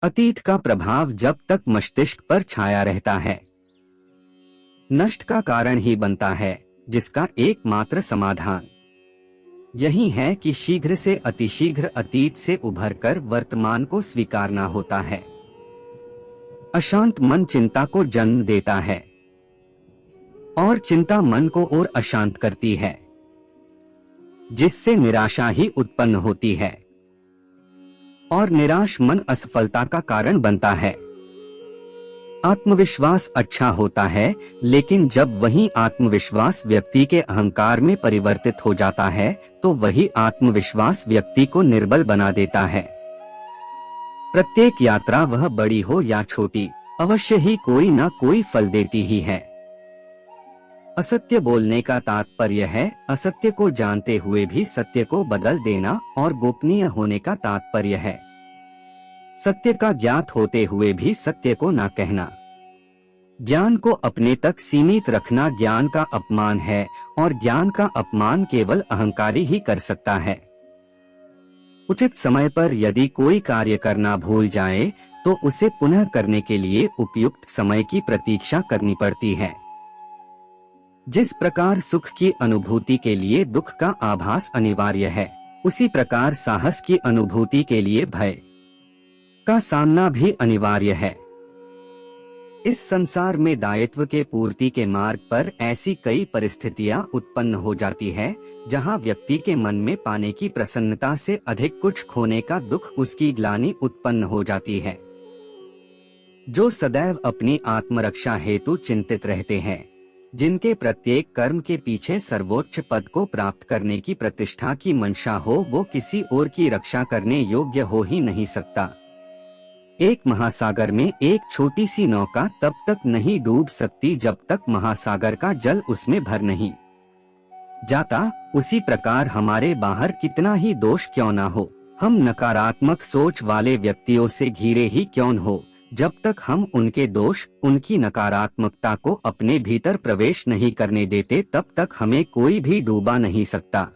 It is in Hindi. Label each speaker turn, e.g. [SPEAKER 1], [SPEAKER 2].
[SPEAKER 1] अतीत का प्रभाव जब तक मस्तिष्क पर छाया रहता है, नष्ट का कारण ही बनता है, जिसका एकमात्र समाधान यही है कि शीघ्र से अतिशीघ्र अतीत से उभरकर वर्तमान को स्वीकारना होता है। अशांत मन चिंता को जन्म देता है और चिंता मन को और अशांत करती है, जिससे निराशा ही उत्पन्न होती है और निराश मन असफलता का कारण बनता है। आत्मविश्वास अच्छा होता है, लेकिन जब वही आत्मविश्वास व्यक्ति के अहंकार में परिवर्तित हो जाता है, तो वही आत्मविश्वास व्यक्ति को निर्बल बना देता है। प्रत्येक यात्रा, वह बड़ी हो या छोटी, अवश्य ही कोई न कोई फल देती ही है। असत्य बोलने का तात्पर्य है असत्य को जानते हुए भी सत्य को बदल देना, और गोपनीय होने का तात्पर्य है सत्य का ज्ञात होते हुए भी सत्य को न कहना। ज्ञान को अपने तक सीमित रखना ज्ञान का अपमान है, और ज्ञान का अपमान केवल अहंकारी ही कर सकता है। उचित समय पर यदि कोई कार्य करना भूल जाए, तो उसे पुनः करने के लिए उपयुक्त समय की प्रतीक्षा करनी पड़ती है। जिस प्रकार सुख की अनुभूति के लिए दुख का आभास अनिवार्य है, उसी प्रकार साहस की अनुभूति के लिए भय का सामना भी अनिवार्य है। इस संसार में दायित्व के पूर्ति के मार्ग पर ऐसी कई परिस्थितियां उत्पन्न हो जाती है, जहां व्यक्ति के मन में पाने की प्रसन्नता से अधिक कुछ खोने का दुख, उसकी ग्लानि उत्पन्न हो जाती है। जो सदैव अपनी आत्मरक्षा हेतु चिंतित रहते हैं, जिनके प्रत्येक कर्म के पीछे सर्वोच्च पद को प्राप्त करने की प्रतिष्ठा की मंशा हो, वो किसी और की रक्षा करने योग्य हो ही नहीं सकता। एक महासागर में एक छोटी सी नौका तब तक नहीं डूब सकती जब तक महासागर का जल उसमें भर नहीं जाता। उसी प्रकार हमारे बाहर कितना ही दोष क्यों ना हो, हम नकारात्मक सोच वाले व्यक्तियों से घिरे ही क्यों न हो, जब तक हम उनके दोष, उनकी नकारात्मकता को अपने भीतर प्रवेश नहीं करने देते, तब तक हमें कोई भी डूबा नहीं सकता।